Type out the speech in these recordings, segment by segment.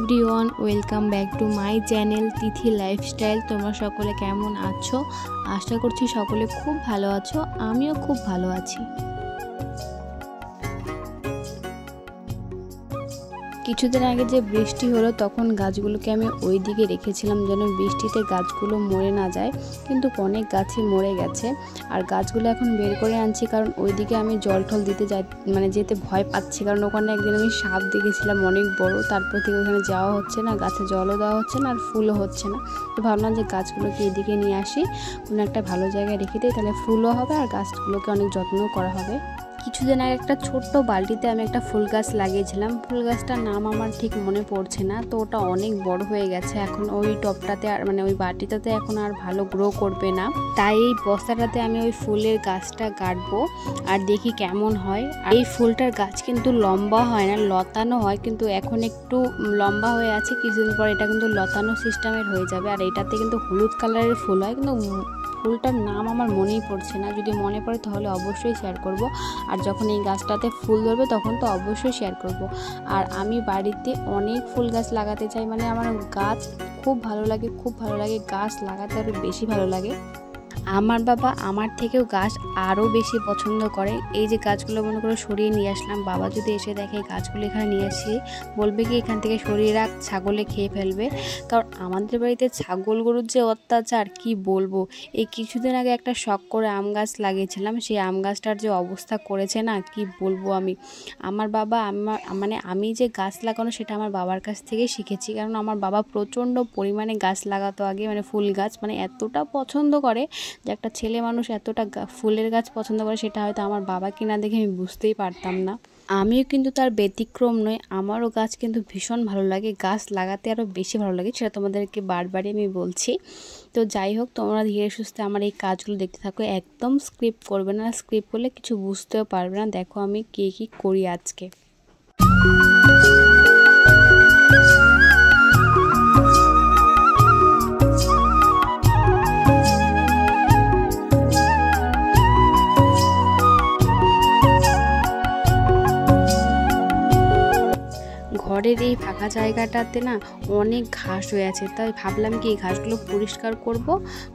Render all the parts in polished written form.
Everyone, welcome back to my channel Tithi lifestyle. তোমরা সকলে কেমন আছো? আশা করছি সকলে খুব ভালো আছো। আমিও খুব ভালো আছি। কিছুদিন আগে যে বৃষ্টি হলো তখন গাছগুলোকে আমি ওই দিকে রেখেছিলাম যেন বৃষ্টিতে গাছগুলো মরে না যায়, কিন্তু অনেক গাছই মরে গেছে। আর গাছগুলো এখন বের করে আনছি, কারণ ওইদিকে আমি জল টল দিতে যেতে ভয় পাচ্ছি, কারণ ওখানে একদিন আমি সাপ দেখেছিলাম অনেক বড়। তারপর থেকে ওখানে যাওয়া হচ্ছে না, গাছে জলও দেওয়া হচ্ছে না আর ফুলও হচ্ছে না। তো ভাবলাম যে গাছগুলোকে এদিকে নিয়ে আসি, কোনো একটা ভালো জায়গায় রেখে দিই, তাহলে ফুলও হবে আর গাছগুলোকে অনেক যত্নও করা হবে। কিছুদিন আগে একটা ছোট্ট বালতিতে আমি একটা ফুল গাছ লাগিয়েছিলাম। ফুল গাছটার নাম আমার ঠিক মনে পড়ছে না, তো ওটা অনেক বড় হয়ে গেছে। এখন ওই টবটাতে আর ওই বাটিটাতে এখন আর ভালো গ্রো করবে না, তাই এই বস্তাটাতে আমি ওই ফুলের গাছটা গাড়বো আর দেখি কেমন হয়। আর এই ফুলটার গাছ কিন্তু লম্বা হয় না, লতানো হয়, কিন্তু এখন একটু লম্বা হয়ে আছে। কিছুদিন পর এটা কিন্তু লতানো সিস্টেমের হয়ে যাবে। আর এটাতে কিন্তু হলুদ কালারের ফুল হয়, কিন্তু ফুলটার নাম আমার মনেই পড়ছে না। যদি মনে পড়ে তাহলে অবশ্যই শেয়ার করব। আর যখন এই গাছটাতে ফুল ধরবে তখন তো অবশ্যই শেয়ার করব। আর আমি বাড়িতে অনেক ফুল গাছ লাগাতে চাই, আমার গাছ খুব ভালো লাগে, গাছ লাগাতে আরও বেশি ভালো লাগে। আমার বাবা আমার থেকেও গাছ আরও বেশি পছন্দ করে। এই যে গাছগুলো মনে করে সরিয়ে নিয়ে আসলাম, বাবা যদি এসে দেখে গাছগুলো এখানে নিয়ে আসি, বলবে কি এখান থেকে সরিয়ে রাখ, ছাগলে খেয়ে ফেলবে। কারণ আমাদের বাড়িতে ছাগল গরুর যে অত্যাচার কি বলবো। এই কিছুদিন আগে একটা শখ করে আম গাছ লাগিয়েছিলাম, সেই আম গাছটার যে অবস্থা করেছে না, কি বলবো আমি। আমার বাবা আমি যে গাছ লাগানো সেটা আমার বাবার কাছ থেকে শিখেছি, কারণ আমার বাবা প্রচণ্ড পরিমাণে গাছ লাগাতো আগে, ফুল গাছ এতটা পছন্দ করে যে একটা ছেলে মানুষ এতটা ফুলের গাছ পছন্দ করে, সেটা হয়তো আমার বাবাকে না দেখে আমি বুঝতেই পারতাম না। আমিও কিন্তু তার ব্যতিক্রম নই, আমারও গাছ কিন্তু ভীষণ ভালো লাগে, গাছ লাগাতে আরও বেশি ভালো লাগে, সেটা তোমাদেরকে বারবারই আমি বলছি। তো যাই হোক, তোমরা ধীরে সুস্থে আমার এই কাজগুলো দেখতে থাকো, একদম স্কিপ করবে না, স্কিপ করলে কিছু বুঝতেও পারবে না। দেখো আমি কি করি আজকে। ঘরের এই ফাঁকা জায়গাটাতে না অনেক ঘাস হয়ে আছে, তাই ভাবলাম কি এই ঘাসগুলো পরিষ্কার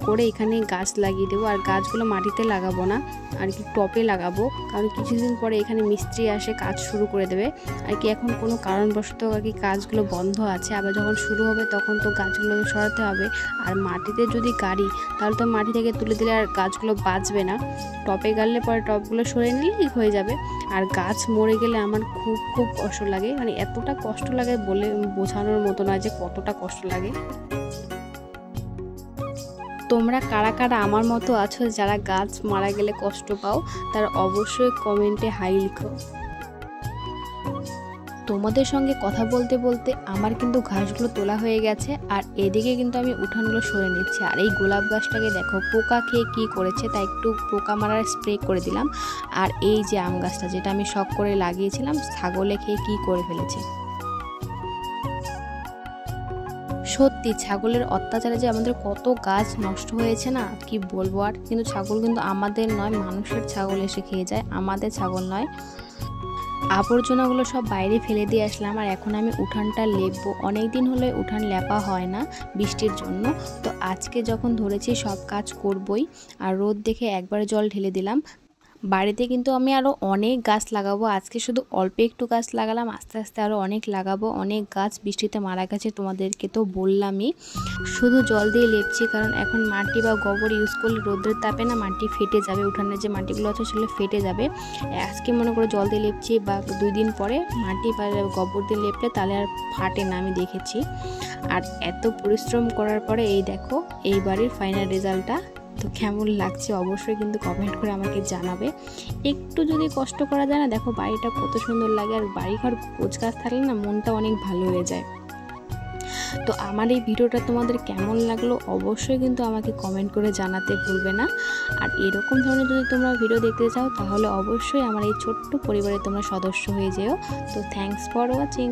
করে এখানে গাছ লাগিয়ে দেবো। আর গাছগুলো মাটিতে লাগাবো না, আর কি টপে লাগাবো, কারণ কিছুদিন পরে এখানে মিস্ত্রি আসে কাজ শুরু করে দেবে। আর কি এখন কোনো কারণবশত আর কি কাজগুলো বন্ধ আছে, আবার যখন শুরু হবে তখন তো গাছগুলো সরাতে হবে। আর মাটিতে যদি গাড়ি, তাহলে তো মাটি থেকে তুলে দিলে আর গাছগুলো বাঁচবে না। টপে গাড়লে পরে টপগুলো সরে নিলেই হয়ে যাবে। আর গাছ মরে গেলে আমার খুব কষ্ট লাগে, এতটা কষ্ট লাগে বলে বোঝানোর মতো নয় যে কতটা কষ্ট লাগে। তোমরা কারা কারা আমার মতো আছো যারা গাছ মারা গেলে কষ্ট পাও, তারা অবশ্যই কমেন্টে হাই লিখো। তোমাদের সঙ্গে কথা বলতে বলতে আমার কিন্তু ঘাসগুলো তোলা হয়ে গেছে, আর এদিকে কিন্তু আমি উঠানগুলো সরে নিচ্ছি। আর এই গোলাপ গাছটাকে দেখো পোকা খেয়ে কি করেছে, তাই একটু পোকা মারার স্প্রে করে দিলাম। আর এই যে আম গাছটা যেটা আমি শখ করে লাগিয়েছিলাম, ছাগলে খেয়ে কি করে ফেলেছে। সত্যি ছাগলের অত্যাচারে যে আমাদের কত গাছ নষ্ট হয়েছে না, কি বলবো। আর কিন্তু ছাগল কিন্তু আমাদের নয়, মানুষের ছাগল এসে খেয়ে যায়, আমাদের ছাগল নয়। আবর্জনাগুলো সব বাইরে ফেলে দিয়ে আসলাম, আর এখন আমি উঠানটা লেপবো। অনেক দিন হলে উঠান লেপা হয় না বৃষ্টির জন্য, তো আজকে যখন ধরেছি সব কাজ করবই। আর রোদ দেখে একবারে জল ঢেলে দিলাম। বাড়িতে কিন্তু আমি আরও অনেক গাছ লাগাবো, আজকে শুধু অল্প একটু গাছ লাগালাম, আস্তে আস্তে আরও অনেক লাগাবো। অনেক গাছ বৃষ্টিতে মারা গেছে, তোমাদেরকে তো বললামই। শুধু জল দিয়ে লেপছি, কারণ এখন মাটি বা গোবর ইউজ করলে রোদের তাপে না মাটি ফেটে যাবে, উঠানের যে মাটিগুলো আছে সেগুলো ফেটে যাবে। আজকে মনে করে জল দিয়ে লেপছি, বা 2 দিন পরে মাটি বা গোবর দিয়ে লেপলে তাহলে আর ফাটে না, আমি দেখেছি। আর এত পরিশ্রম করার পরে এই দেখো এই বাড়ির ফাইনাল রেজাল্টটা। তো কেমন লাগছে অবশ্যই কিন্তু কমেন্ট করে আমাকে জানাবে। একটু যদি কষ্ট করা যায় না, দেখো বাড়িটা কত সুন্দর লাগে। আর বাড়িঘর গোছ গাছ থাকলে না মনটা অনেক ভালো হয়ে যায়। তো আমার এই ভিডিওটা তোমাদের কেমন লাগলো অবশ্যই কিন্তু আমাকে কমেন্ট করে জানাতে ভুলবে না। আর এরকম ধরনের যদি তোমরা ভিডিও দেখতে চাও তাহলে অবশ্যই আমার এই ছোট্ট পরিবারে তোমরা সদস্য হয়ে যেও। তো থ্যাঙ্কস ফর ওয়াচিং।